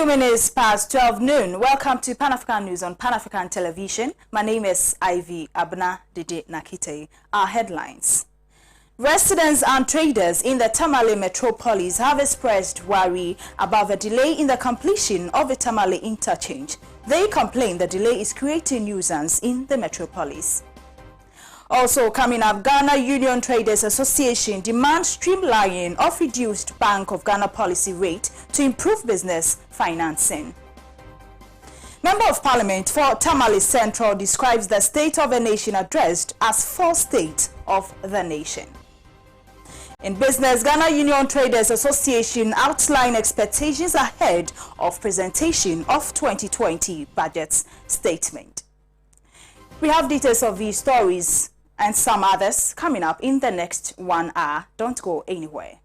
Few minutes past 12 noon. Welcome to Pan-African News on Pan-African Television. My name is Abena, Dede, Teye. Our headlines. Residents and traders in the Tamale metropolis have expressed worry about the delay in the completion of the Tamale Interchange. They complain the delay is creating nuisance in the metropolis. Also coming up, Ghana Union Traders Association demands streamlining of reduced Bank of Ghana policy rate to improve business financing. Member of Parliament for Tamale Central describes the State of the Nation addressed as fourth state of the nation. In business, Ghana Union Traders Association outlined expectations ahead of presentation of 2020 budget statement. We have details of these stories and some others coming up in the next 1 hour. Don't go anywhere.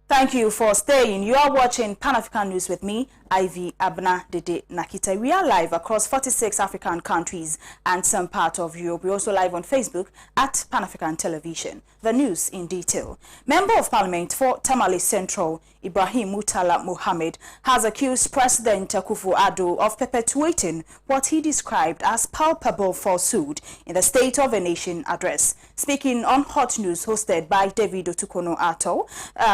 Thank you for staying. You are watching Pan-African News with me, Abena, Dede, Teye. We are live across 46 African countries and some part of Europe. We're also live on Facebook at Pan-African Television. The news in detail. Member of Parliament for Tamale Central, Ibrahim Mohammed, has accused President Akufo-Addo of perpetuating what he described as palpable falsehood in the State of the Nation address. Speaking on Hot News hosted by David Otukono-Ato,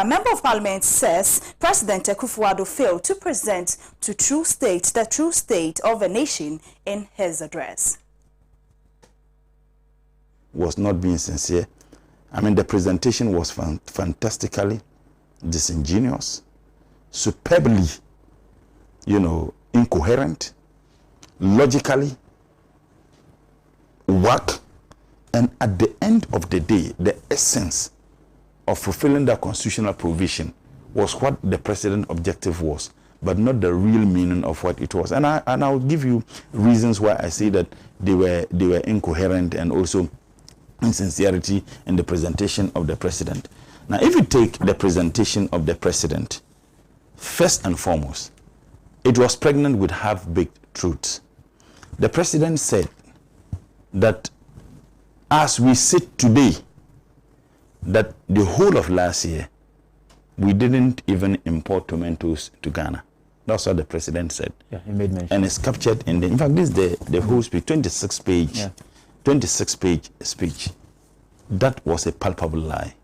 Member of Parliament says President Akufo-Addo failed to present the true state of the nation in his address. Was not being sincere. I mean, the presentation was fantastically disingenuous, superbly, incoherent, logically, work, and at the end of the day, the essence of fulfilling that constitutional provision was what the president's objective was, but not the real meaning of what it was. And I'll give you reasons why I say that they were incoherent and also insincerity in the presentation of the president. Now, if you take the presentation of the president, first and foremost, it was pregnant with half-baked truths. The president said that as we sit today, that the whole of last year, we didn't even import tomatoes to Ghana. That's what the president said. Yeah, he made mention. And it's captured in the, in fact, this is the whole speech, 26-page, yeah. 26-page speech. That was a palpable lie.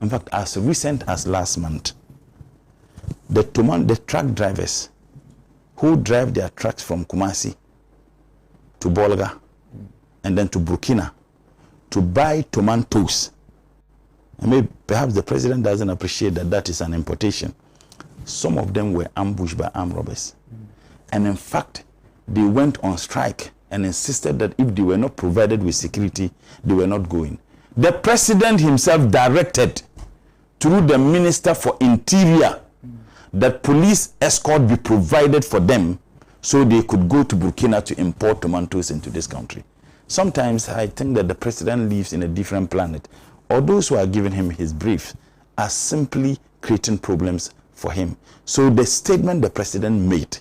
In fact, as recent as last month, the truck drivers who drive their trucks from Kumasi to Bolga and then to Burkina to buy tomatoes, I mean, perhaps the president doesn't appreciate that that is an importation. Some of them were ambushed by armed robbers. And in fact, they went on strike and insisted that if they were not provided with security, they were not going. The president himself directed through the Minister for Interior that police escort be provided for them so they could go to Burkina to import tomatoes into this country. Sometimes I think that the president lives in a different planet, or those who are giving him his briefs are simply creating problems for him. So the statement the president made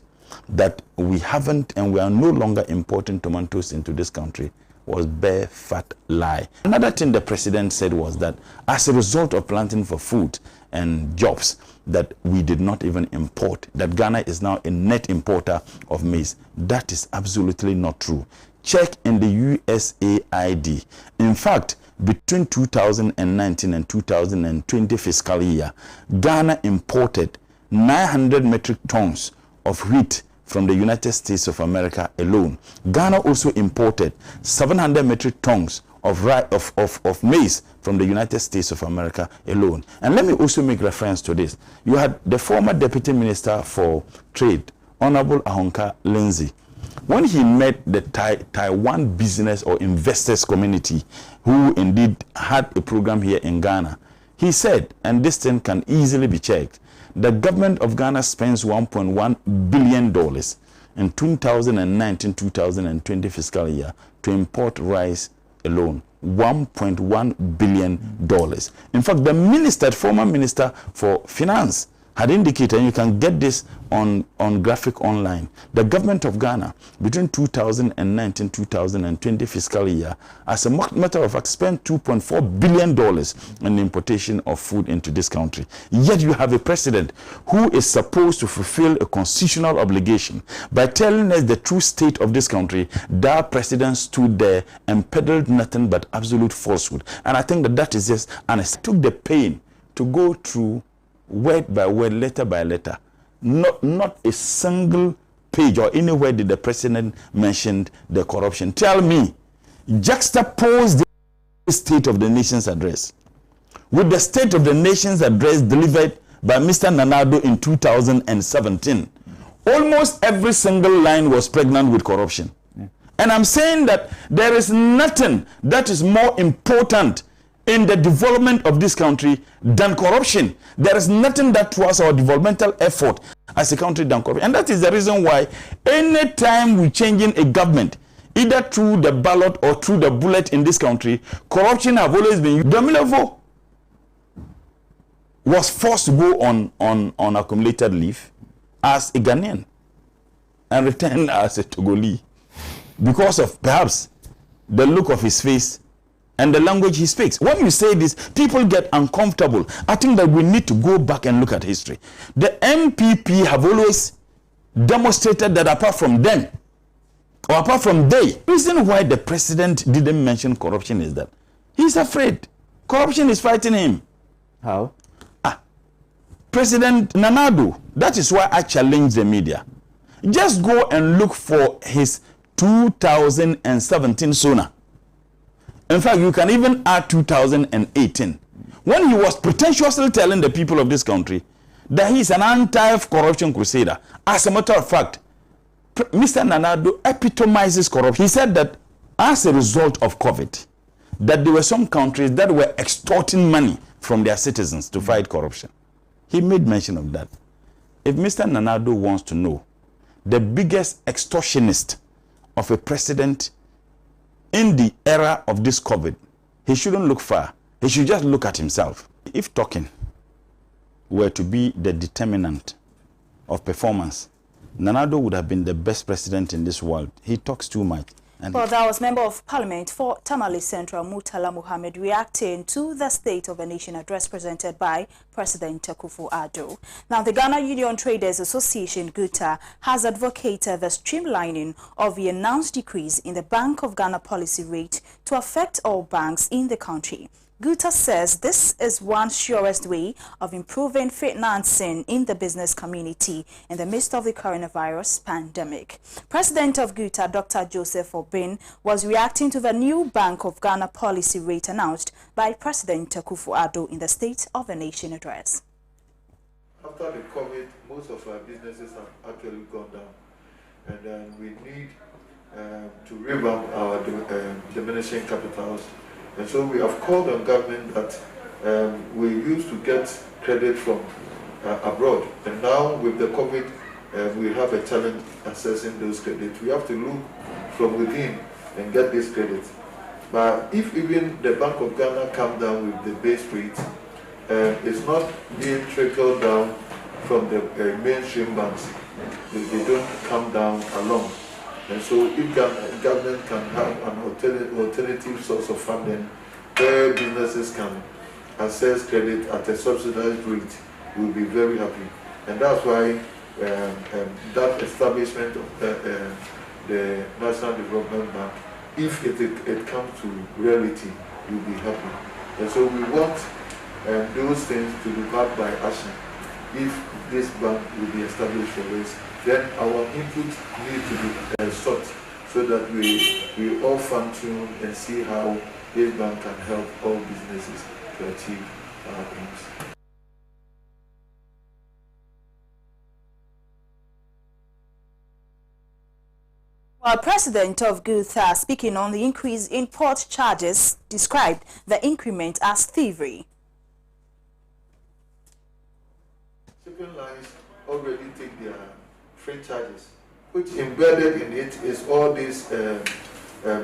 that we haven't and we are no longer importing tomatoes into this country was bare fat lie. Another thing the president said was that as a result of planting for food and jobs, that we did not even import, that Ghana is now a net importer of maize. That is absolutely not true. Check in the USAID. In fact, between 2019 and 2020 fiscal year, Ghana imported 900 metric tons of wheat from the United States of America alone. Ghana also imported 700 metric tons of maize from the United States of America alone. And let me also make reference to this. You had the former Deputy Minister for Trade, Honorable Ahonka Lindsay, when he met the Taiwan business or investors community, who indeed had a program here in Ghana, he said, and this thing can easily be checked, the government of Ghana spends $1.1 billion in 2019-2020 fiscal year to import rice alone. $1.1 billion. In fact, the former minister for finance, had indicated, and you can get this on graphic online, the government of Ghana between 2019-2020 fiscal year, as a matter of fact, spent $2.4 billion in the importation of food into this country. Yet you have a president who is supposed to fulfill a constitutional obligation by telling us the true state of this country. That president stood there and peddled nothing but absolute falsehood. And I think that is just, and I took the pain to go through word by word, letter by letter. Not a single page or anywhere did the president mention the corruption. Tell me, juxtapose the State of the Nation's address with the State of the Nation's address delivered by Mr. Nana Addo in 2017. Almost every single line was pregnant with corruption. And I'm saying that there is nothing that is more important in the development of this country than corruption. There is nothing that was our developmental effort as a country than corruption. And that is the reason why anytime we changing a government, either through the ballot or through the bullet in this country, corruption have always been used. Domilevo was forced to go on accumulated leave as a Ghanaian and returned as a Togolese because of perhaps the look of his face and the language he speaks. When you say this, people get uncomfortable. I think that we need to go back and look at history. The MPP have always demonstrated that apart from them, or apart from they, the reason why the president didn't mention corruption is that he's afraid. Corruption is fighting him. How? President Nana Addo, that is why I challenge the media. Just go and look for his 2017 SONA. In fact, you can even add 2018. When he was pretentiously telling the people of this country that he is an anti-corruption crusader. As a matter of fact, Mr. Nana Addo epitomizes corruption. He said that as a result of COVID, that there were some countries that were extorting money from their citizens to fight corruption. He made mention of that. If Mr. Nana Addo wants to know the biggest extortionist of a president in the era of this COVID, he shouldn't look far. He should just look at himself. If talking were to be the determinant of performance, Nana Addo would have been the best president in this world. He talks too much. Well, that was Member of Parliament for Tamale Central, Mohammed, reacting to the State of the Nation address presented by President Akufo-Addo. Now, the Ghana Union Traders Association, GUTA, has advocated the streamlining of the announced decrease in the Bank of Ghana policy rate to affect all banks in the country. GUTA says this is one surest way of improving financing in the business community in the midst of the coronavirus pandemic. President of GUTA, Dr. Joseph Obin, was reacting to the new Bank of Ghana policy rate announced by President Akufo-Addo in the State of the Nation address. After the COVID, most of our businesses have actually gone down, and we need to revamp our diminishing capitals. And so we have called on government that we used to get credit from abroad. And now with the COVID, we have a challenge accessing those credits. We have to look from within and get this credit. But if even the Bank of Ghana come down with the base rate, it's not being trickled down from the mainstream banks. They don't come down alone. And so if government can have an alternative source of funding where businesses can access credit at a subsidized rate, we'll be very happy. And that's why that establishment of the National Development Bank, if it comes to reality, we'll be happy. And so we want those things to be backed by action. If this bank will be established for us, then our input need to be sought so that we all fine-tune and see how this bank can help all businesses to achieve our aims. While President of GUTA, speaking on the increase in port charges, described the increment as thievery. Shipping lines already take their freight charges, which embedded in it is all these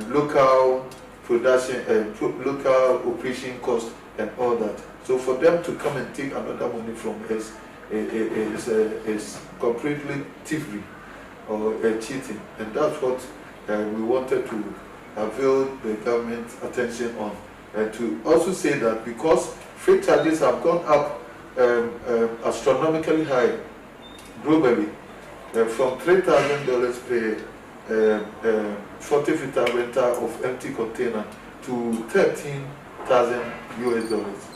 local production, local operation costs and all that. So for them to come and take another money from us is completely thievery or cheating, and that's what we wanted to avail the government's attention on, and to also say that because freight charges have gone up astronomically high globally, from $3,000 per 40-feet rental of empty container to 13,000 US dollars.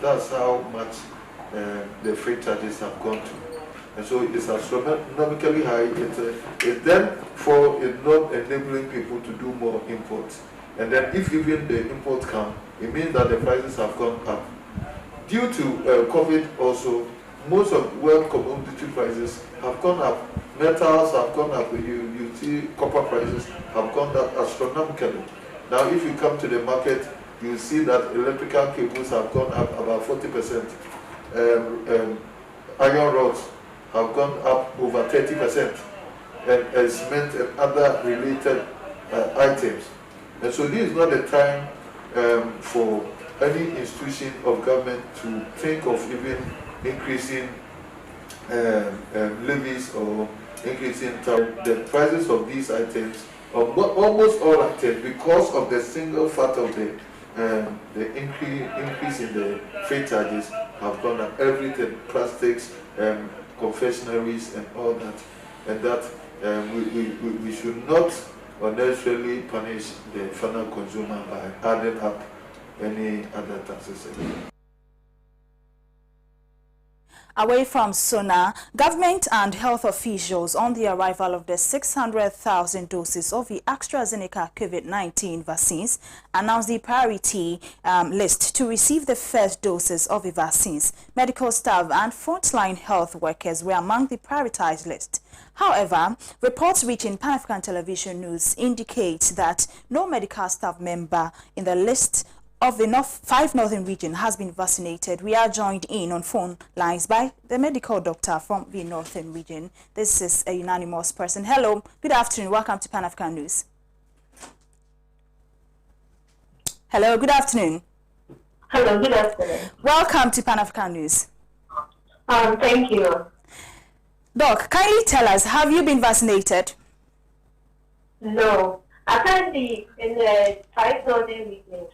That's how much the freight charges have gone to. And so it is astronomically high. It's then for not enabling people to do more imports. And then if even the imports come, it means that the prices have gone up. Due to COVID also, most of world commodity prices have gone up. Metals have gone up. You see copper prices have gone up astronomically. Now if you come to the market, you see that electrical cables have gone up about 40%. Iron rods have gone up over 30%, and cement and other related items. And so this is not the time for any institution of government to think of even increasing levies or increasing the prices of these items, of almost all items, because of the single fact of the increase in the freight charges have gone up. Everything, plastics, confectionaries and all that, and that we should not unnecessarily punish the final consumer by adding up any other taxes. Away from Sona, government and health officials on the arrival of the 600,000 doses of the AstraZeneca COVID-19 vaccines announced the priority list to receive the first doses of the vaccines. Medical staff and frontline health workers were among the prioritized list. However, reports reaching Pan-African Television News indicate that no medical staff member in the list of the 5 Northern region has been vaccinated. We are joined in on phone lines by the medical doctor from the Northern region. This is a unanimous person. Hello, good afternoon. Welcome to Pan-African News. Hello, good afternoon. Hello, good afternoon. Welcome to Pan-African News. Thank you. Doc, kindly tell us, have you been vaccinated? No, apparently in the 5 Northern regions,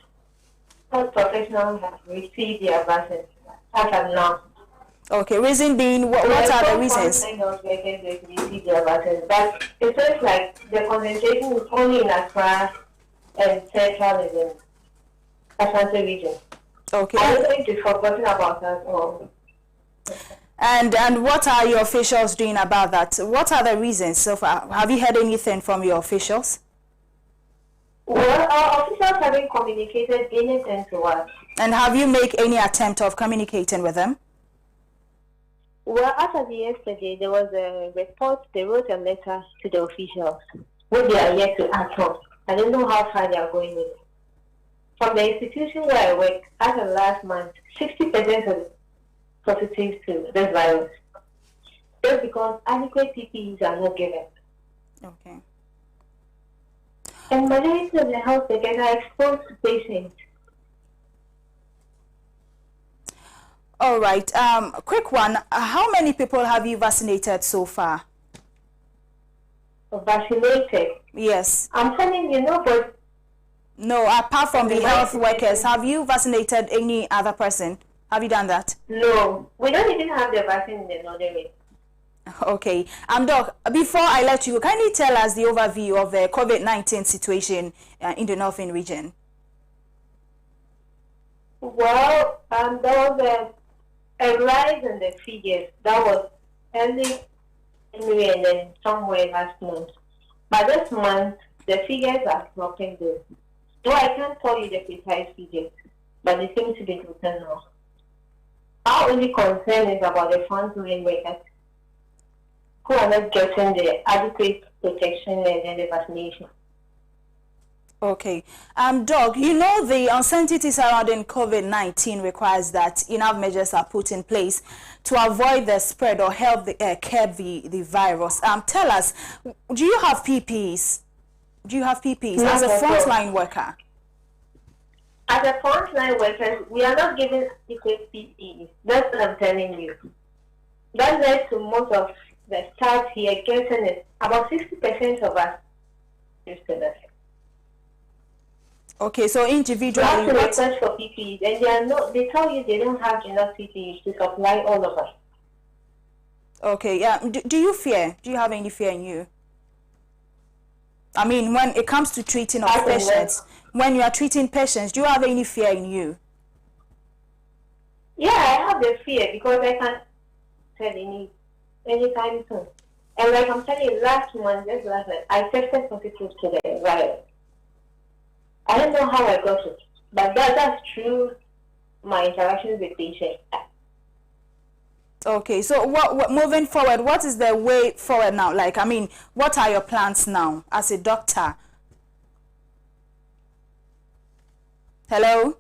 health professionals have received their vaccines as of now. Okay, reason being, what are the reasons? Receive their vaccines, but it seems like the concentration is only in Accra and Central and the Ashanti region. Okay. I don't think it's forgotten about us all. And what are your officials doing about that? What are the reasons so far? Have you heard anything from your officials? Well, our officials haven't communicated anything to us. And have you made any attempt of communicating with them? Well, after yesterday, there was a report. They wrote a letter to the officials, which they are yet to act on. I don't know how far they are going with it. From the institution where I work, as of last month, 60% of positive to this virus. Just because adequate PPEs are not given. Okay. And majority of the health workers are exposed to patients. All right. Quick one. How many people have you vaccinated so far? Vaccinated? Yes. I'm telling you, no, but... No, apart from the health workers, have you vaccinated any other person? Have you done that? No. We don't even have the vaccine in the Northern region. Okay. Doc, before I let you, kindly tell us the overview of the COVID-19 situation in the Northern region. Well, there was a rise in the figures. That was early anyway, and then somewhere last month. But this month, the figures are dropping good. Though I can't tell you the precise figures, but they seem to be dropping now. Our only concern is about the frontline workers who are not getting the adequate protection and the vaccination. Okay. Doc, you know the uncertainty surrounding COVID-19 requires that enough measures are put in place to avoid the spread or help curb the virus. Tell us, do you have PPEs? Do you have PPEs as a frontline worker? As a frontline worker, we are not given adequate PPEs. That's what I'm telling you. That led to most of the staff here getting it. About 60% of us used to this. Okay, so individually, you have to request for PPEs, and they tell you they don't have enough PPEs to supply all of us. Okay, yeah. Do you fear? Do you have any fear in you? I mean, when it comes to treating of patients, when you are treating patients, do you have any fear in you? Yeah, I have the fear because I can't tell anytime soon. And like I'm telling you, last month, I tested positive to the virus. I don't know how I got it, but that's true. My interactions with patients. Okay, so what moving forward, what is the way forward now? Like, I mean, what are your plans now as a doctor? Hello?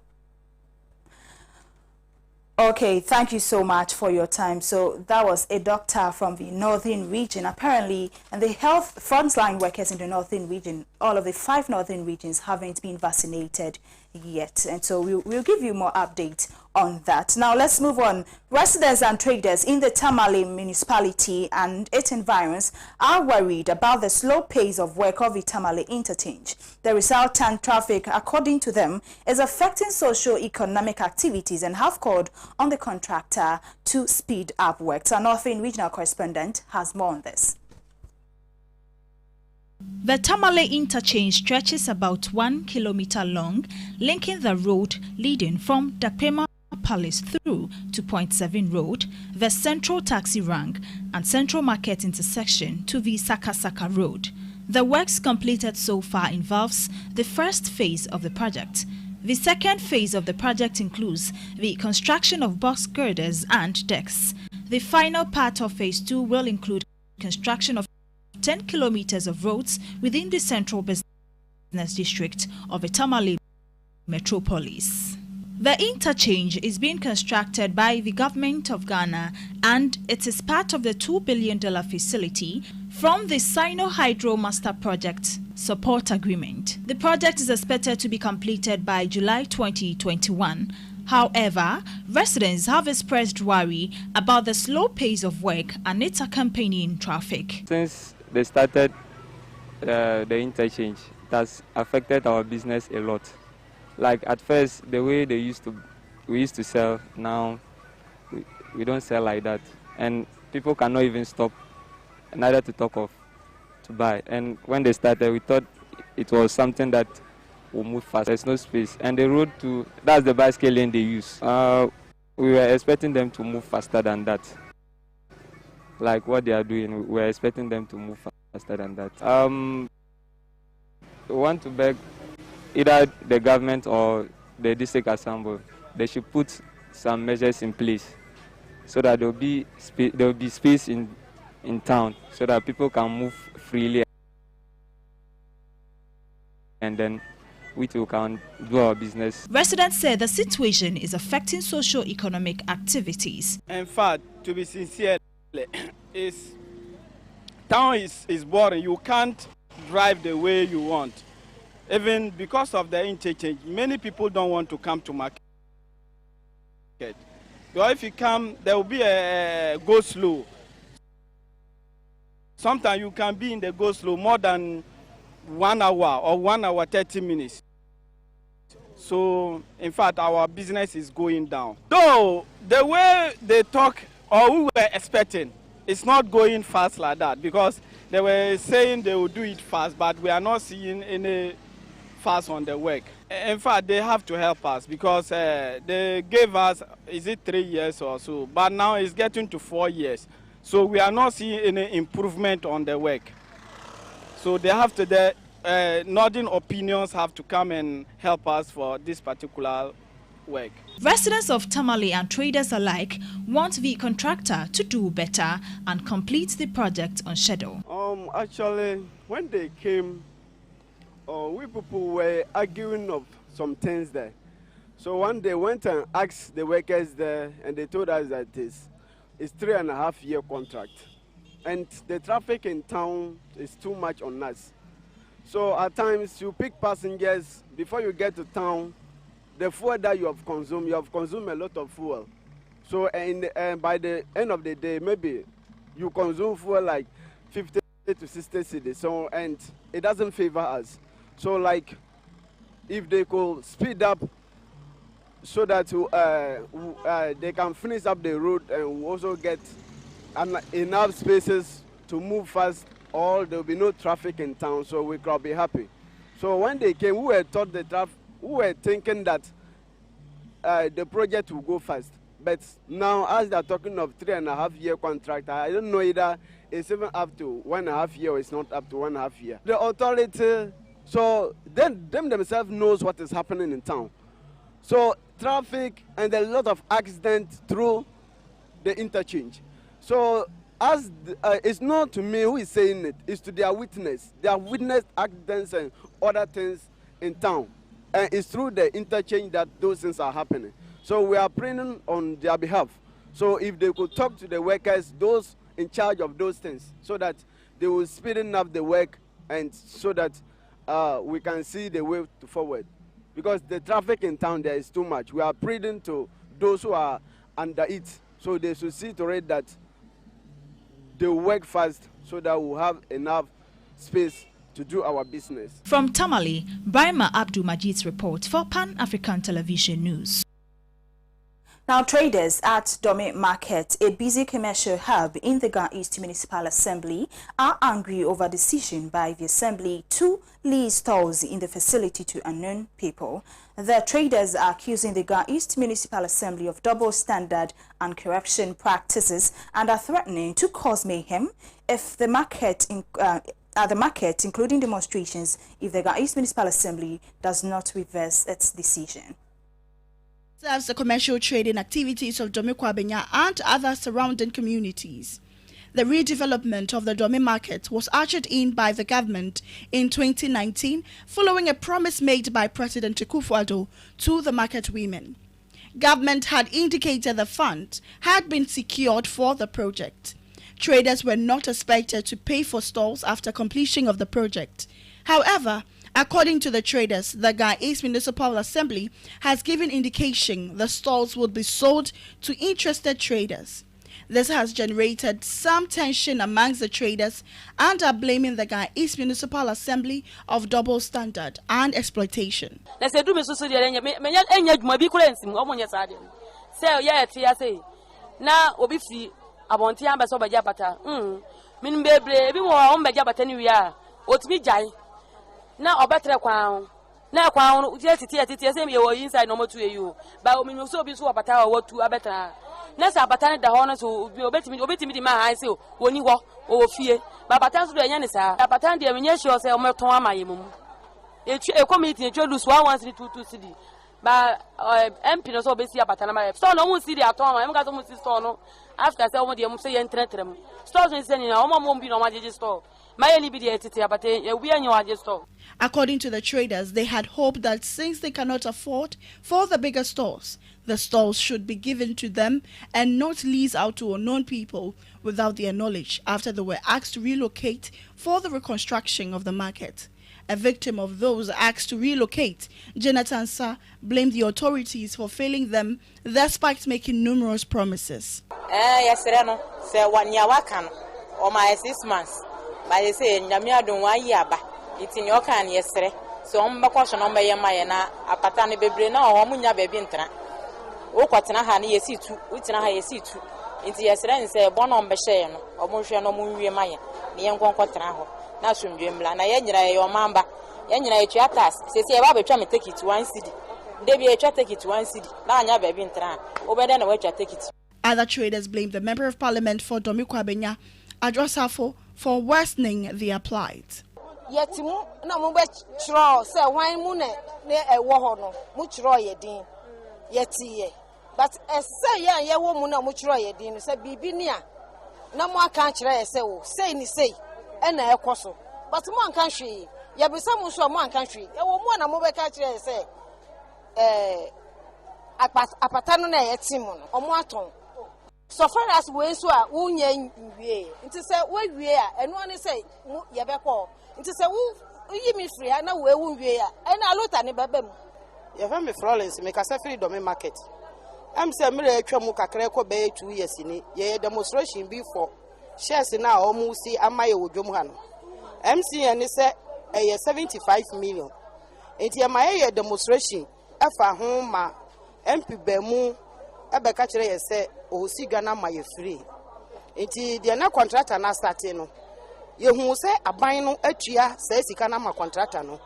Okay, thank you so much for your time. So that was a doctor from the northern region. Apparently, and the health frontline workers in the northern region, all of the 5 northern regions haven't been vaccinated yet. And so we'll give you more updates on that. Now let's move on. Residents and traders in the Tamale municipality and its environs are worried about the slow pace of work of the Tamale Interchange. The resultant traffic, according to them, is affecting socio-economic activities and have called on the contractor to speed up work. Our Northern Regional Correspondent has more on this. The Tamale Interchange stretches about 1 kilometer long, linking the road leading from Dakpema Palace through to Point 7 Road, the Central Taxi Rank and Central Market intersection to the Sakasaka Road. The works completed so far involves the first phase of the project. The second phase of the project includes the construction of box girders and decks. The final part of phase 2 will include construction of 10 kilometers of roads within the central business district of the Tamale metropolis. The interchange is being constructed by the government of Ghana and it is part of the $2 billion facility from the Sino-Hydro Master Project Support Agreement. The project is expected to be completed by July 2021. However, residents have expressed worry about the slow pace of work and its accompanying traffic. Since they started the interchange, it has affected our business a lot. Like at first, the way we used to sell, now we don't sell like that. And people cannot even stop, neither to talk of, to buy. And when they started, we thought it was something that will move fast. There's no space. And the road that's the bicycle lane they use. We were expecting them to move faster than that. Like what they are doing, we were expecting them to move faster than that. We want to beg either the government or the district assembly, they should put some measures in place so that there will be space in town so that people can move freely and then we too can do our business. Residents say the situation is affecting socio-economic activities. In fact, to be sincere, town is boring. You can't drive the way you want. Even because of the interchange, many people don't want to come to market. So if you come, there will be a go slow. Sometimes you can be in the go slow more than 1 hour or 1 hour 30 minutes. So in fact, our business is going down. Though the way they talk or we were expecting, it's not going fast like that because they were saying they will do it fast, but we are not seeing any fast on the work. In fact, they have to help us because they gave us, is it 3 years or so, but now it's getting to 4 years. So we are not seeing any improvement on the work. So they have to, the northern opinions have to come and help us for this particular work. Residents of Tamale and traders alike want the contractor to do better and complete the project on schedule. Actually, when they came, we people were arguing of some things there. So one day went and asked the workers there, and they told us that it's 3.5 year contract, and the traffic in town is too much on us. So at times you pick passengers before you get to town. The fuel that you have consumed a lot of fuel. So by the end of the day, maybe you consume fuel like 50 to 60 cedis. So, and it doesn't favor us. So like, if they could speed up so that they can finish up the road and also get enough spaces to move fast, or there will be no traffic in town, so we could be happy. So when they came, we were thinking that the project will go fast. But now, as they're talking of 3.5-year contract, I don't know either it's even up to 1.5 year or it's not up to 1.5 year. The authority, so them themselves knows what is happening in town. So traffic and a lot of accidents through the interchange. So as it's not to me who is saying it, it's to their witness. They have witnessed accidents and other things in town. And it's through the interchange that those things are happening. So we are praying on their behalf. So if they could talk to the workers, those in charge of those things, so that they will speed up the work and so that we can see the way forward. Because the traffic in town, there is too much. We are praying to those who are under it, so they should see to it that they work fast so that we'll have enough space to do our business. From Tamale, Ibrahim Abdul Majid's report for Pan-African Television News. Now, traders at Dormit Market, a busy commercial hub in the Ga East Municipal Assembly, are angry over decision by the Assembly to lease stalls in the facility to unknown people. The traders are accusing the Ga East Municipal Assembly of double standard and corruption practices and are threatening to cause mayhem if the market at the market, including demonstrations, if the Ga East Municipal Assembly does not reverse its decision. Serves the commercial trading activities of Dormit Abena and other surrounding communities. The redevelopment of the Dormit Market was ushered in by the government in 2019 following a promise made by President Akufo-Addo to the market women. Government had indicated the funds had been secured for the project. Traders were not expected to pay for stalls after completion of the project. However, according to the traders, the Ga East Municipal Assembly has given indication the stalls would be sold to interested traders. This has generated some tension amongst the traders and are blaming the Ga East Municipal Assembly of double standard and exploitation. Na obetre kwa na kwa titi say me wo inside no motu eyu ba o me so bi so opata wo tu abetra na sa abata da ho no so obetimi di ma han say woni wo o fie ba abata so do enya ne sa abata de menye sure say o meton amaye mum e community e lose 11322 cedi ba MP no so obesi abata na ma so no mu cedi aton am ga so mu cedi store no after say o mo de mu say ye entretrem stores ni say ni na o mo bi no ma je store. According to the traders, they had hoped that since they cannot afford for the bigger stores, the stalls should be given to them and not leased out to unknown people without their knowledge after they were asked to relocate for the reconstruction of the market. A victim of those asked to relocate, Jonathan Sa blamed the authorities for failing them despite making numerous promises. Yes, say 1 year wakan or my 6 months. But they say, Namia don't want yaba. It's in your can yesterday. So I'm back on my Mayana, a patani baby now, or Munya baby intra. O Quatanahan, yes, see two, which I see two. It's yesterday and say, Bon on Bashan, or Monsiano Munya Maya, the young Quatranaho. Now, soon, Jimla, Nayana, your mamba, Yanina Chatas, says, I will try to take it to 1 city. Debbie, I try to take it to 1 city. Now, I baby intra. Over then, I will take it. Other traders blame the Member of Parliament for Dormit Abena, Adrosafo, for worsening their plight. Yet, no more straw, say, wine moon, near a war, much roy din. Yet, but as say, ya woman, much roy din, said Bibinia. No more country, say, ni say, and a cosso. But one country, ya be some one country, a woman, a mobile country, say, a patano at Simon, or Marton. So far as we saw, we into say we are, and one say, Yabako, into say, you me free, I know where we are, and I look at the babem. You have me Florence, make a free Dormit Market. I'm saying, Miracle Kakreko Bay 2 years in it, ye demonstration before. Shares now almost see Amayo Jumhan. MC and he said, 75 million. And here my demonstration, Efa home, MP Bemu, Ebekatre said, oh, see Ghana my free. And they are not contractor na starting. You who say a bino etria says he can ma contractor no.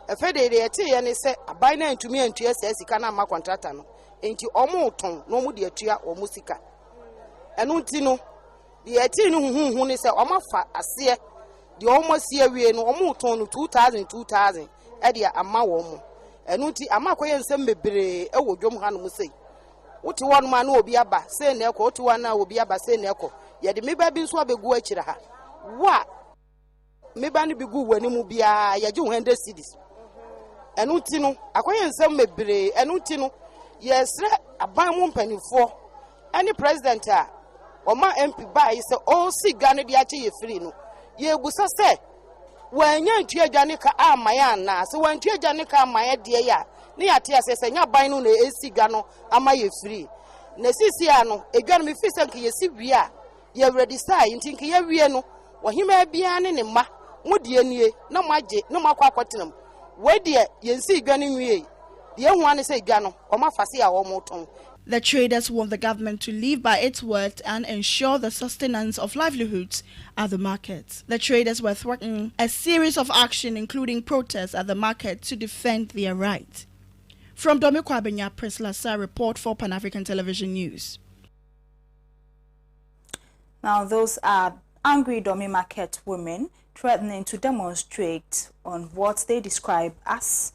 A fede and he said a bino to me and to says he can ma contractor no. Ain't you almost no more dear tria or musica. And untino the 18 who is a omafa a seer. The almost year we no almost 2000 Edia ama womo. And unti amakoye and send me bre ewo jom han say. What one man will be aba, say neko, to one will be aba, say neko. Yet maybe I've been so big guachira. What? Maybe I be good when you be a ya 100 cities. And untino, akoye and send me bre, and untino, yes, a buy 1 penny for any president or my MP buy is all see Ghana the free no. Ye busa say when you tia Janica are my na so when tia Janica my dear ya near tia says and ya buy no AC Gano am I free. Nesisiano, a gun me fist and ye see we are ye ready sign think ye we no or he may be an enema mudie nie no maje no makwakotinum we dear ye see gunning we the young one is a gano or my facia or moton. The traders want the government to live by its word and ensure the sustenance of livelihoods at the markets. The traders were threatening a series of action, including protests at the market, to defend their rights. From Dormit Market, Press Lassa report for Pan-African Television News. Now, those are angry Dormit Market women threatening to demonstrate on what they describe as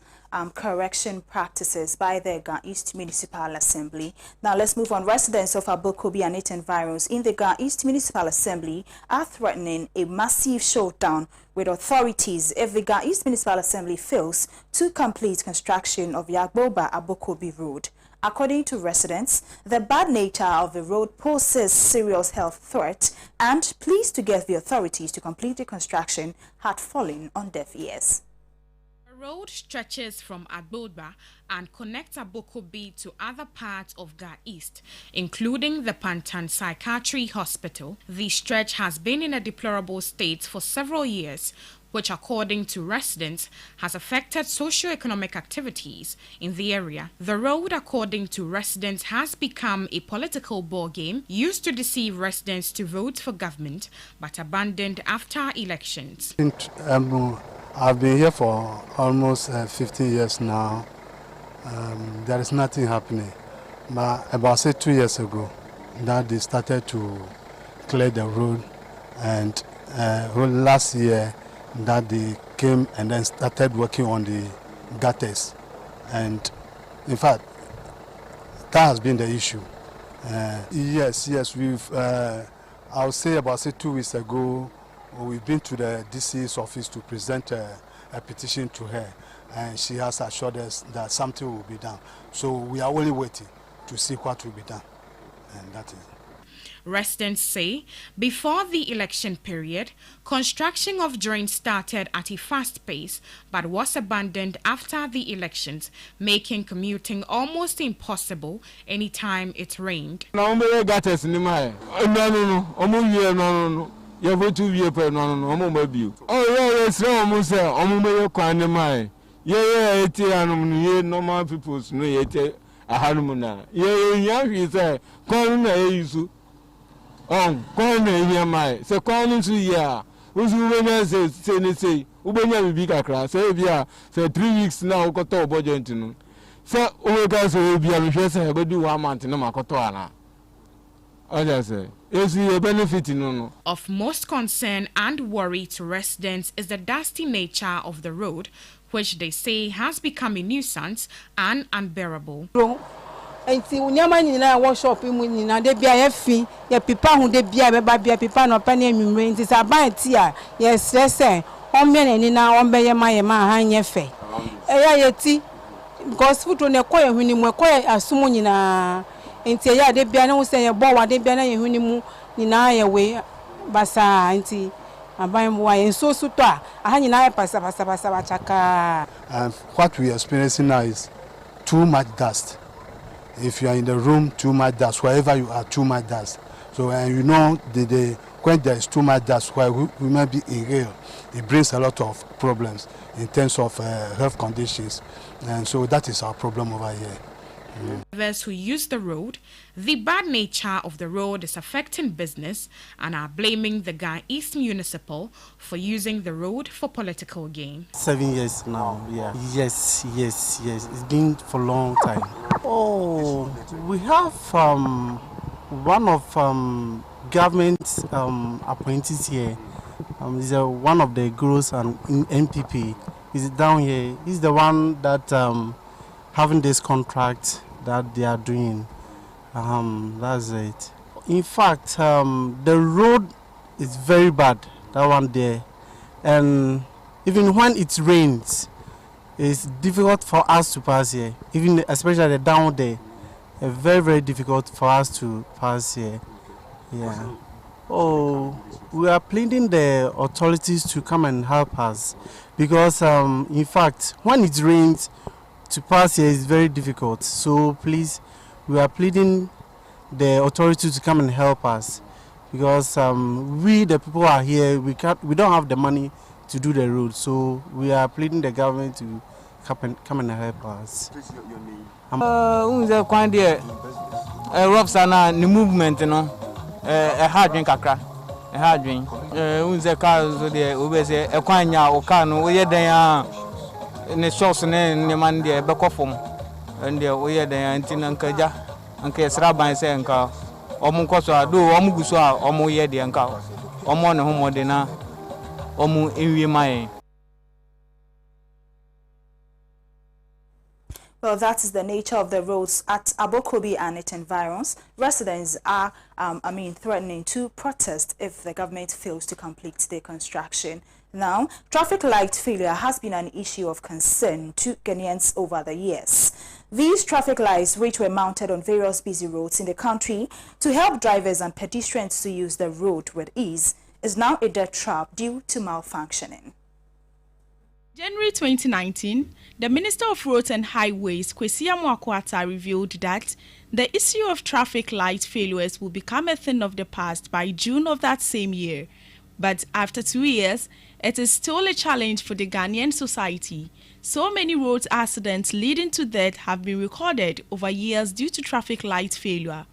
correction practices by the Ga East Municipal Assembly. Now let's move on. Residents of Abokobi and its environs in the Ga East Municipal Assembly are threatening a massive showdown with authorities if the Ga East Municipal Assembly fails to complete construction of Yagboba Abokobi Road. According to residents, the bad nature of the road poses serious health threat, and pleas to get the authorities to complete the construction had fallen on deaf ears. The road stretches from Agboba and connects Abokobi to other parts of Ga East, including the Pantan Psychiatry Hospital. The stretch has been in a deplorable state for several years, which, according to residents, has affected socio-economic activities in the area. The road, according to residents, has become a political ballgame used to deceive residents to vote for government, but abandoned after elections. I've been here for almost 15 years now. There is nothing happening. But about 2 years ago, that they started to clear the road, and last year that they came and then started working on the gutters. And in fact, that has been the issue. Yes, we've, I would say about 2 weeks ago, we've been to the DC's office to present a petition to her, and she has assured us that something will be done. So we are only waiting to see what will be done, and that is. Residents say before the election period, construction of drains started at a fast pace but was abandoned after the elections, making commuting almost impossible anytime it rained. You vote 2 years per no more bill. Oh, yes, no, say, Omo Kwame my. Yeah, normal people's no yet a Hanumuna. Yeah, he said, calling a use. Oh, calling here my. So calling to ya. Who's when say, Ubenya will be a class. Say, 3 weeks now, got to budget to know. So, oh, guys will be a chance I go do 1 month in Makotoana. I just say. Of most concern and worry to residents is the dusty nature of the road, which they say has become a nuisance and unbearable. Inti ya de bia na wo se ye bo wa de bia na ye huni mu ni na ye we basa inti aban mu wa enso su to a nyina ye pasa chaka. What we are experiencing now is too much dust. If you are in the room, too much dust. Wherever you are, too much dust. So, and you know, when there is too much dust, where we may be inhaled, it brings a lot of problems in terms of health conditions. And so that is our problem over here. Drivers who use the road, the bad nature of the road is affecting business and are blaming the Ga East Municipal for using the road for political gain. 7 years now, yeah. Yes. It's been for a long time. Oh, we have one of government appointees here. He's one of the gurus and MPP. He's down here. He's the one that having this contract that they are doing. That's it. In fact, the road is very bad, that one there. And even when it rains, it's difficult for us to pass here. Even especially down there, it's very, very difficult for us to pass here. Yeah. Oh, we are pleading the authorities to come and help us because, in fact, when it rains, to pass here is very difficult. So please, we are pleading the authorities to come and help us because we, the people are here, we don't have the money to do the road. So we are pleading the government to come and help us. Please, your name. The movement, you know, a hard drink, a hard drink. The cars, the obese, a quanya, or cano, we are in the shops and the man there, back off them, and the way they are in Tinankaja, and Kesra by Sanka, Omukosa, do Omuguswa, Omo Yedi and Cow, Omon Homodena, Omu Iwi. Well, that is the nature of the roads at Abokobi and its environs. Residents are, threatening to protest if the government fails to complete their construction. Now, traffic light failure has been an issue of concern to Ghanaians over the years. These traffic lights, which were mounted on various busy roads in the country to help drivers and pedestrians to use the road with ease, is now a death trap due to malfunctioning. January 2019, the Minister of Roads and Highways, Kwesi Amoakwata, revealed that the issue of traffic light failures will become a thing of the past by June of that same year. But after 2 years, it is still a challenge for the Ghanaian society. So many road accidents leading to death have been recorded over years due to traffic light failure.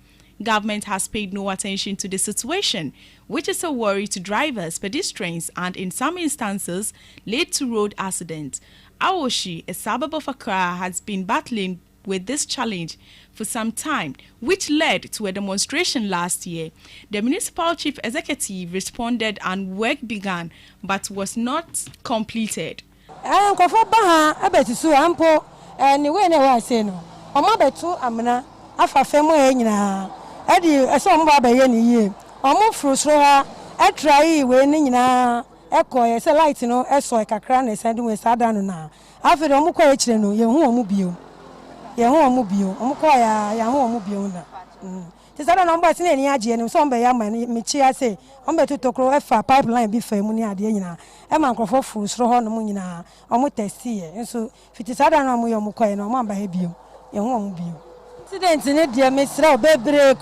Government has paid no attention to the situation, which is a worry to drivers, pedestrians, and in some instances, led to road accidents. Owusu, a suburb of Accra, has been battling with this challenge for some time, which led to a demonstration last year. The municipal chief executive responded and work began, but was not completed. Edi eso mba be ye ni ye omo frusro ha e try we ni nyina e ko ye se light no e so e kakra na send we sada no na afi do omo ko e kire no ye hu omo bio omo ko ya hu omo bio na ti sada no mba ti na ni age ni so mba ya ma me chi ase omo to tokro e fa pipeline bi fa mu ni ade nyina e ma nkrofo frusro ho no mu nyina omo testi ye so fiti sada no omo ye omo ko ye no omo amba he bio ye hu omo bio. Accidents in it, dear Miss Baby.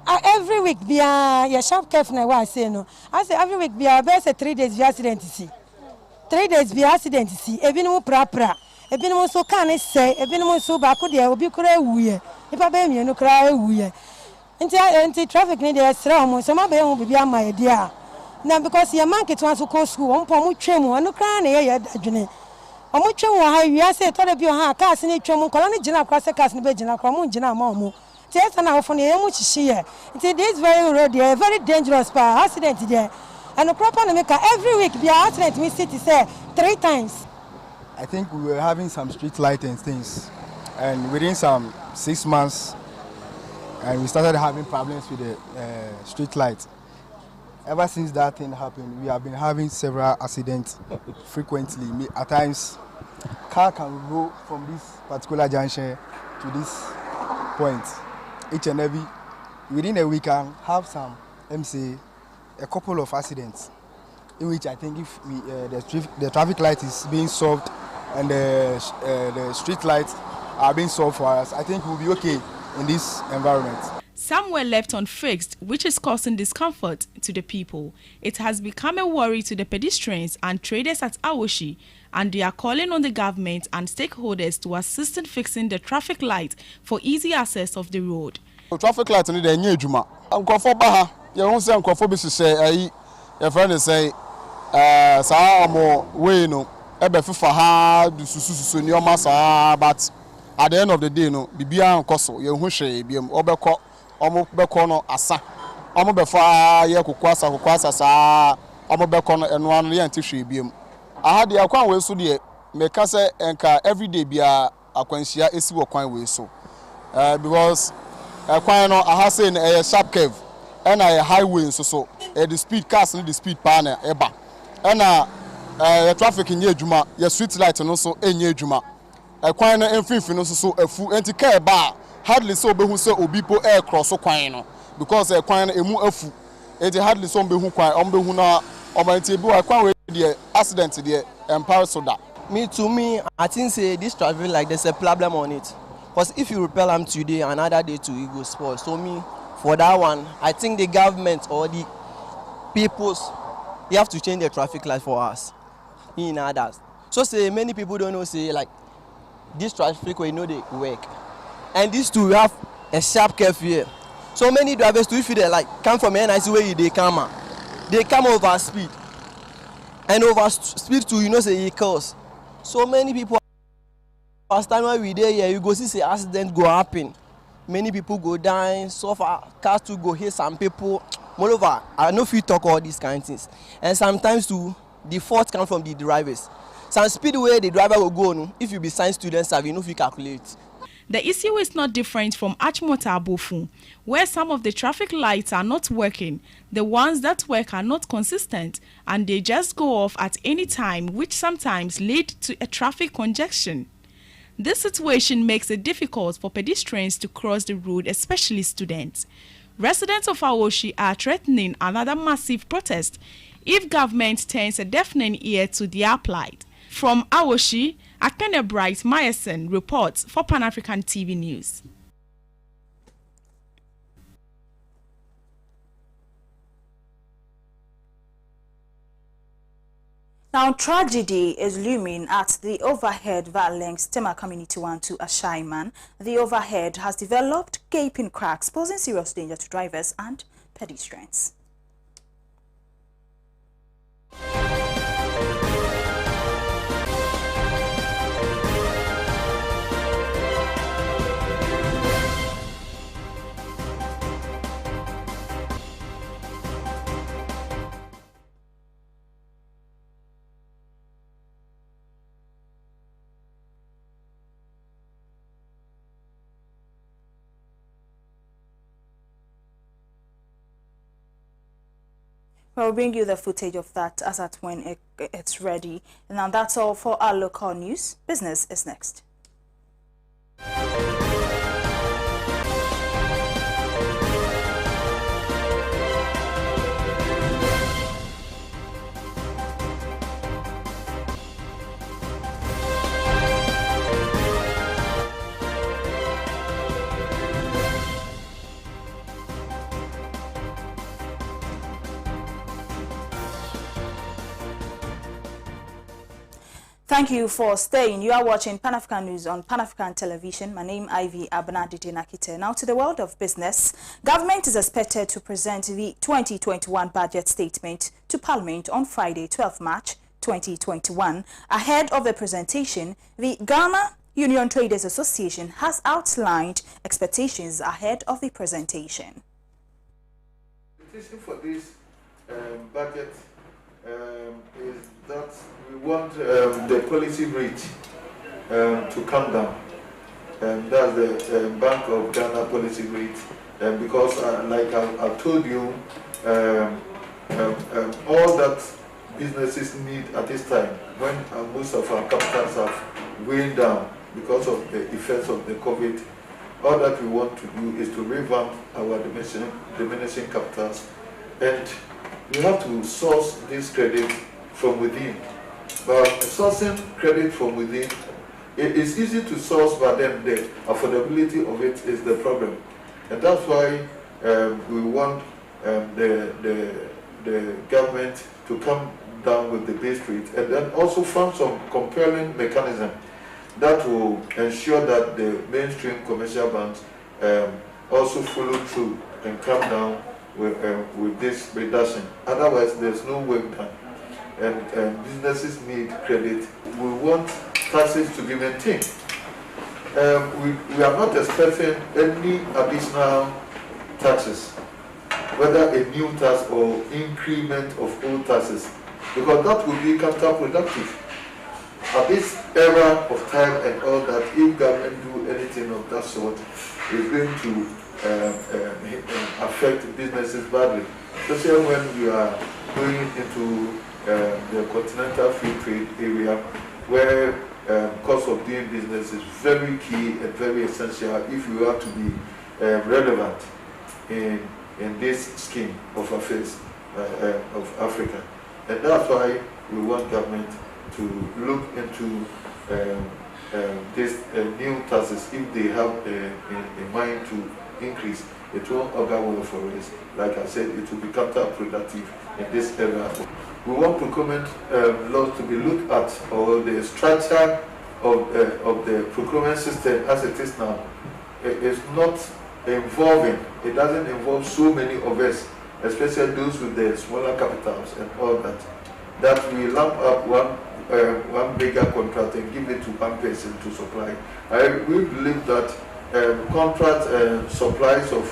Every week, be a sharp careful. I say no. I say every week, be a best 3 days be accident to see. 3 days be accident to see. Even more proper. Even more so can I say. Even more so back there will be cry. If I be me, no cry. Anti traffic need a strong. Some of them will be my idea. Now because your market wants to go school, one pound tremor, no crying here. Omuche wo ha wi ase to de bi ha cars ni twom kola ni gina kwase cars ni be gina kwa mu gina ma omo tiesa na ofo ne emu chichiye it is very road there very dangerous pa accident there and proper na make every week be accident we city say 3 times. I think we were having some street light and things, and within some 6 months and we started having problems with the street light. Ever since that thing happened, we have been having several accidents frequently. At times, car can go from this particular junction to this point. Each and every, within a week, can have some, let me say, a couple of accidents. In which I think if we, the traffic light is being solved and the street lights are being solved for us, I think we'll be okay in this environment. Some were left unfixed, which is causing discomfort to the people. It has become a worry to the pedestrians and traders at Owusu, and they are calling on the government and stakeholders to assist in fixing the traffic light for easy access of the road. The traffic light in the new Juma. I'm going for Baha. You won't say I'm going for business. Your friend is say, "Sa way no, ebe fifa ha du susu ni o masa." But at the end of the day, no, bibia nkoso. You won't say biem obeko. Omo beko no asa omo befa ye kokwasa sa omo beko no eno anu ye ntihwe biem aha de akwan we so de meka se enka everyday bia akwanhia esi wo kwan we so because kwan no aha say na sharp curve and a highway so the speed cars no the speed pa na eba and traffic nye adwuma ye street light no so enye adwuma kwan no emfifi no so afu enti car ba hardly so be who say obipo air cross kwan no because kwan emu afu it hardly so be who kwan be who na omanti bi kwan we dey accident dey empower so that to me I think say this traffic like there's a problem on it, because if you repel them today another day too it go spoil. So me for that one I think the government or the peoples they have to change the traffic light for us in others. So say many people don't know say like this traffic we know they work. And these two have a sharp curve here. So many drivers too, if they like come from NIC where they come over speed. And over speed too, you know say it cause. So many people first time when we there here, you go see say accident go happen. Many people go down, so far cars to go hit some people. Moreover, I know if you talk all these kind of things. And sometimes too, the fault come from the drivers. Some speed where the driver will go, no, if you be science students, you know if you calculate. The issue is not different from Achimota Abofu, where some of the traffic lights are not working. The ones that work are not consistent, and they just go off at any time, which sometimes lead to a traffic congestion. This situation makes it difficult for pedestrians to cross the road, especially students. Residents of Owusu are threatening another massive protest if government turns a deafening ear to their plight. From Owusu, Akene Bright Meyerson reports for Pan-African TV News. Now, tragedy is looming at the overhead that links Tema Community 1 to Ashaiman. The overhead has developed gaping cracks, posing serious danger to drivers and pedestrians. We'll bring you the footage of that as at when it's ready. And now that's all for our local news. Business is next. Thank you for staying. You are watching Pan-African News on Pan-African Television. My name is Abena, Dede. Now to the world of business. Government is expected to present the 2021 budget statement to Parliament on Friday, 12 March 2021. Ahead of the presentation, the Ghana Union Traders Association has outlined expectations ahead of the presentation. The petition for this budget is that we want the policy rate to come down. That's the Bank of Ghana policy rate. Because like I've told you, all that businesses need at this time, when most of our capitals have weighed down because of the effects of the COVID, all that we want to do is to revamp our diminishing capitals, and we have to source this credit from within. But sourcing credit from within it's easy to source, but then the affordability of it is the problem. And that's why we want the government to come down with the base rate and then also find some compelling mechanism that will ensure that the mainstream commercial banks also follow through and come down with this reduction. Otherwise, there's no way done. And businesses need credit. We want taxes to be maintained. We are not expecting any additional taxes, whether a new tax or increment of old taxes, because that would be counterproductive. At this era of time and all that, if government do anything of that sort, it's going to affect businesses badly, especially when we are going into the continental free trade area, where cost of doing business is very key and very essential if you have to be relevant in this scheme of affairs of Africa. And that's why we want government to look into these new taxes. If they have in mind to increase, it won't augur well for us. Like I said, it will be counterproductive in this area. We want procurement laws to be looked at, or the structure of the procurement system as it is now. It is not involving, it doesn't involve so many of us, especially those with the smaller capitals and all that, that we lump up one bigger contract and give it to one person to supply. We believe that contract supplies of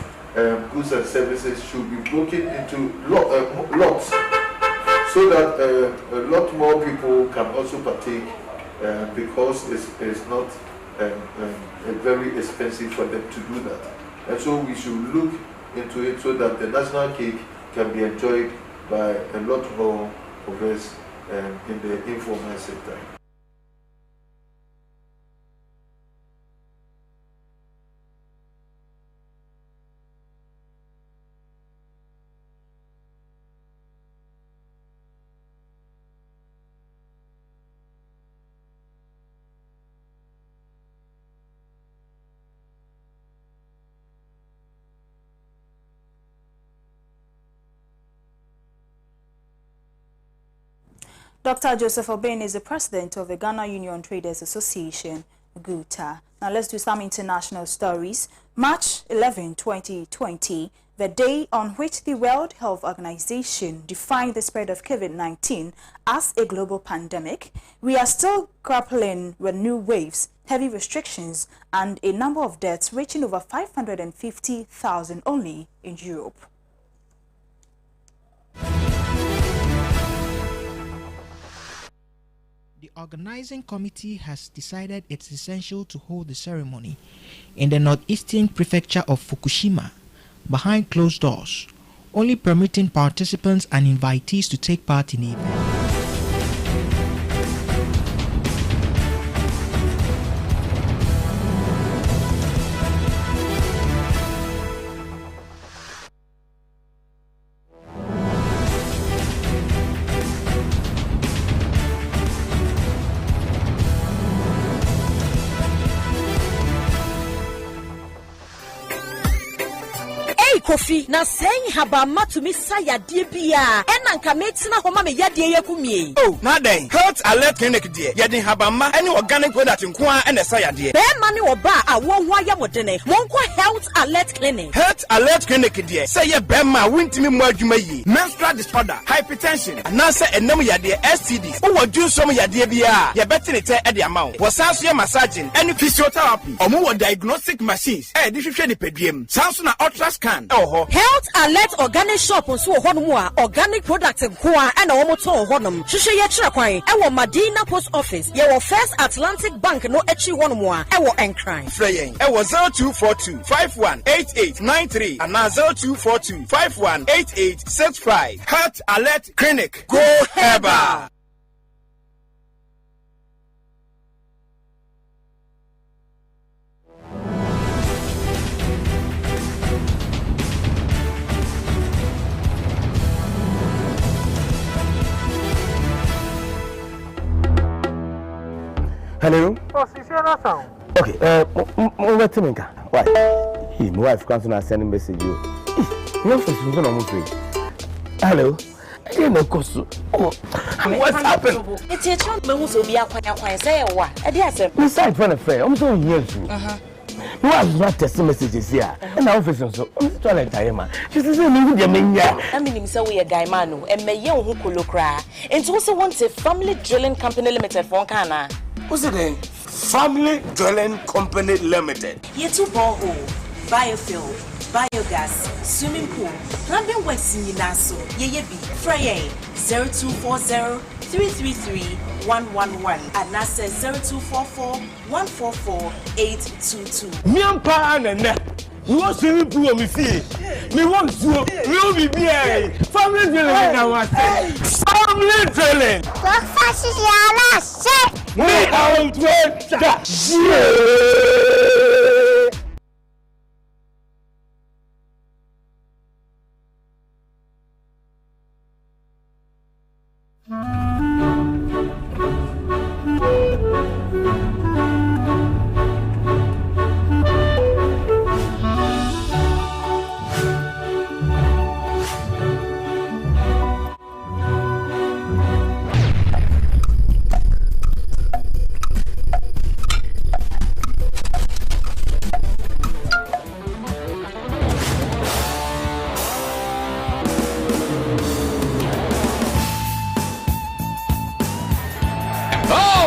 goods and services should be broken into lots, so that a lot more people can also partake, because it's not very expensive for them to do that. And so we should look into it so that the national cake can be enjoyed by a lot more of us in the informal sector. Dr. Joseph Abena is the president of the Ghana Union Traders Association, GUTA. Now let's do some international stories. March 11, 2020, the day on which the World Health Organization defined the spread of COVID-19 as a global pandemic, we are still grappling with new waves, heavy restrictions, and a number of deaths reaching over 550,000 only in Europe. The organizing committee has decided it's essential to hold the ceremony in the northeastern prefecture of Fukushima behind closed doors, only permitting participants and invitees to take part in the event. Kofi na saying habama to me saya dear bia and anka metina homa me yadie yakumie. Oh, na den health alert clinic dear yadin habama any organic product in kwa and a saya dear. Be mani oba a won wa ya modene monko health alert clinic. Health alert clinic dear say ye bema wintimi mu adwuma yi menstrual disorder hypertension anase enam yadie STDs o wodun som yadie bia ye betinete e de amount wasanso ye massaging any physiotherapy omo wo diagnostic machines e di hwehwe ni pediem sanso na ultrascan. Health alert organic shop nso ho no mu a organic product nko a na wo moto ho no hwehwe ye kire kwan e wo Madina Post Office ye wo First Atlantic Bank no echi ho no mu a e wo Enkran Freyen e wo 0242 518893 and 0242 518865. Health alert clinic go Heba. Hello? Oh, Sisi, Okay, wait a minute. Why? My wife comes and send a message you. What's hello? I didn't know what's happened? It's a chunk who's will be a quiet say what? I dare say. Besides, friend of fair, I'm so young. You have not testing messages here. And our office also. I'm trying to tell man. She says, I mean, so we a guy manu and may young who could look cry. And also wants a family drilling company limited for Kana. What's it then? Family Drilling Company Limited. Here to borehole, biofuel, biogas, swimming pool, plumbing works in Danso, ye be Frey 0240-333-111 and NASA 0244-144-822. Miampa and you want swimming pool me see. Me want to be family drilling now. Family drilling. Me out with that.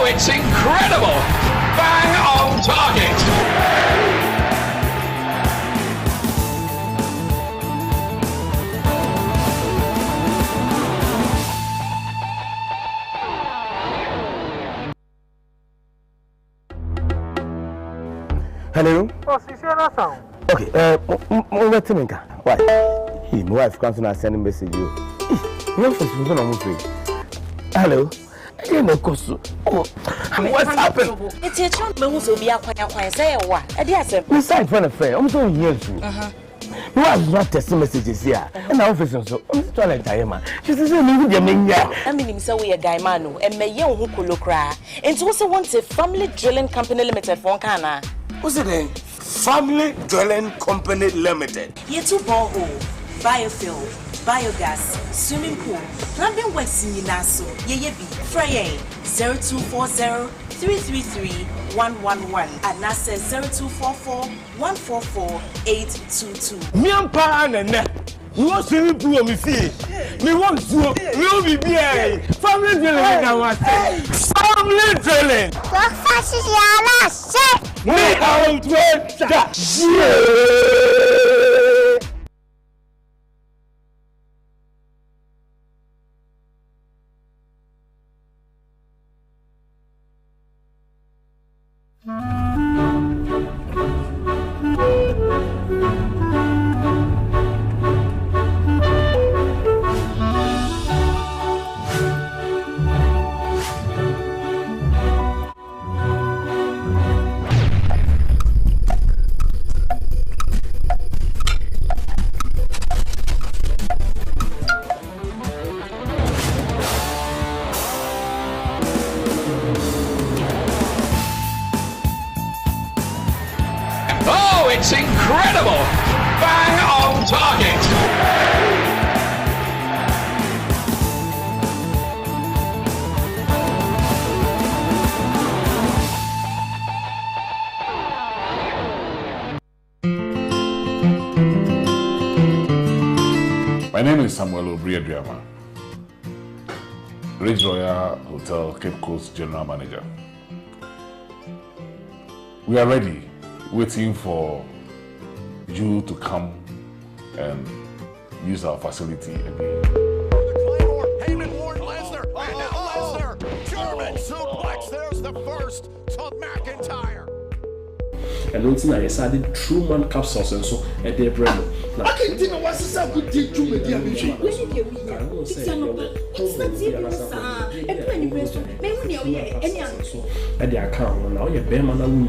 It's incredible! Bang on target! hello? Oh, Cecilia sound. Okay, wait a minute. Why? My wife comes and send a message you. Your office is on free. Hello? I didn't know what's happened? It's a chunk who's will be a quiet say what? I dare say. Besides, friend of fair, I'm so young. You have not testing messages here. And our office also. I'm trying to tell man. She says, I mean, so we a guy manu and may young who could look cry. And also wants a family drilling company limited for Kana. What's it then? Family Drilling Company Limited. Here to borehole, biofuel, biogas, swimming pool, plumbing works in Danso, ye be Frey 0240-333-111 and NASA 0244-144-822. Miampa and you want swimming pool me see. Me want to be family drilling now. Family drilling. Me out with that. It's incredible! Bang on target! My name is Samuel Obriaduama, Ridge Royal Hotel Cape Coast General Manager. We are ready, waiting for you to come and use our facility again. German suplex, there's the first to McIntyre. And one thing I decided true man capsules and so at their brand. I can't think of what's a good thing to me, dear Michi. At the account, now you're bear man, I win.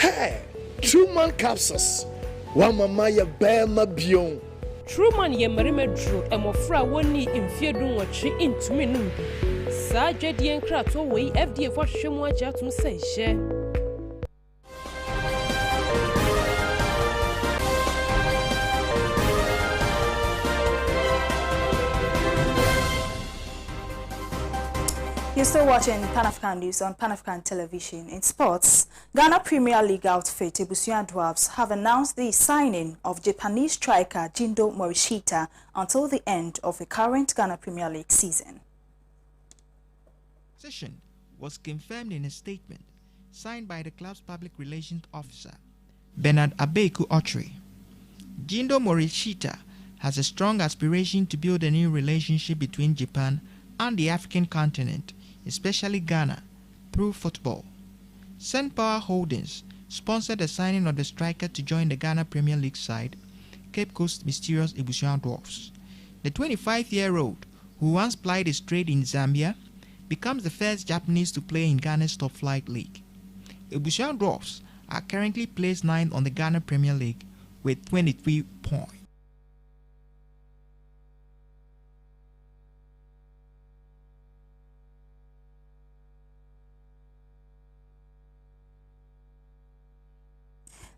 Hey, Truman capsules. One mama ya bema bion. Truman ye marima dro emofra woni imfiedun watri intumi numbi. Sa dwedie nkra to we FDA for hwemu agya tum senhye. You're still watching Pan-African News on Pan-African Television. In sports, Ghana Premier League outfit Ibusuan Dwarfs have announced the signing of Japanese striker Jindo Morishita until the end of the current Ghana Premier League season. The decision was confirmed in a statement signed by the club's public relations officer, Bernard Abeku Ochre. Jindo Morishita has a strong aspiration to build a new relationship between Japan and the African continent, especially Ghana, through football. Sun Power Holdings sponsored the signing of the striker to join the Ghana Premier League side, Cape Coast Mysterious Ibusuan Dwarfs. The 25-year-old, who once plied his trade in Zambia, becomes the first Japanese to play in Ghana's top flight league. Ibusuan Dwarfs are currently placed 9th on the Ghana Premier League with 23 points.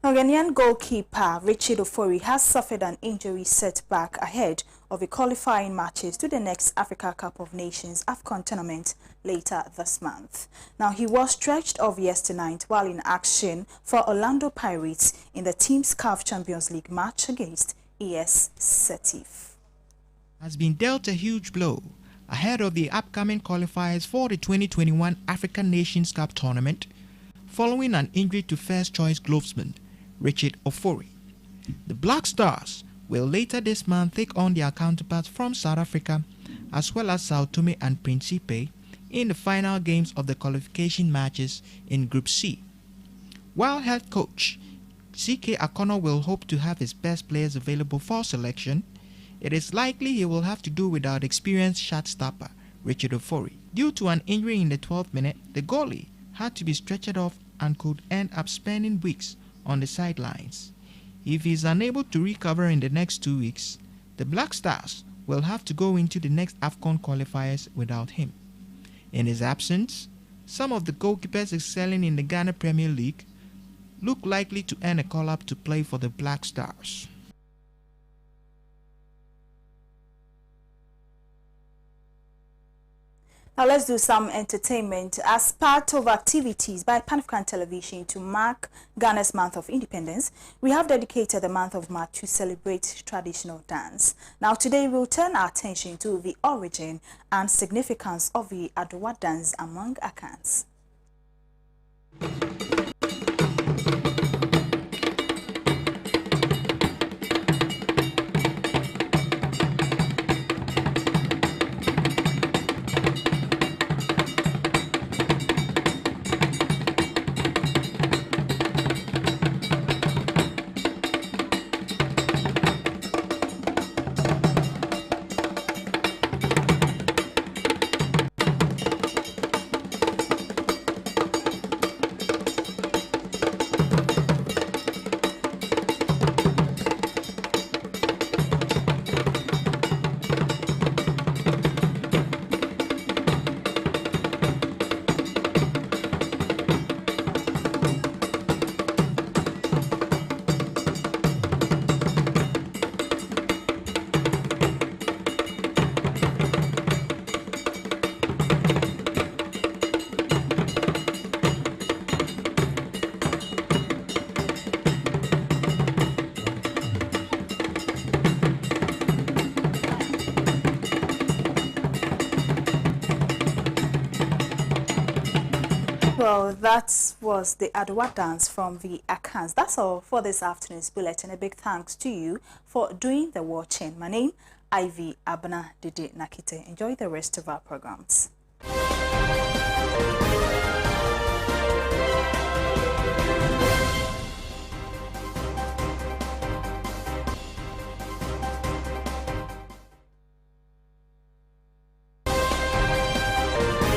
Ghanaian goalkeeper Richard Ofori has suffered an injury setback ahead of the qualifying matches to the next Africa Cup of Nations AFCON tournament later this month. Now, he was stretched off yesterday night while in action for Orlando Pirates in the team's CAF Champions League match against AS Setif. Has been dealt a huge blow ahead of the upcoming qualifiers for the 2021 African Nations Cup tournament following an injury to first-choice glovesman Richard Ofori. The Black Stars will later this month take on their counterparts from South Africa as well as Sao Tome and Principe in the final games of the qualification matches in Group C. While head coach CK Akono will hope to have his best players available for selection, it is likely he will have to do without experienced shot stopper Richard Ofori. Due to an injury in the 12th minute, the goalie had to be stretchered off and could end up spending weeks on the sidelines. If he is unable to recover in the next 2 weeks, the Black Stars will have to go into the next AFCON qualifiers without him. In his absence, some of the goalkeepers excelling in the Ghana Premier League look likely to earn a call-up to play for the Black Stars. Now let's do some entertainment. As part of activities by Pan-African Television to mark Ghana's month of independence, we have dedicated the month of March to celebrate traditional dance. Now today we'll turn our attention to the origin and significance of the Adowa dance among Akans. Well, that was the Adowa dance from the Akans. That's all for this afternoon's bulletin. A big thanks to you for doing the watching. My name, Ivy Abena Dede Nakite. Enjoy the rest of our programs.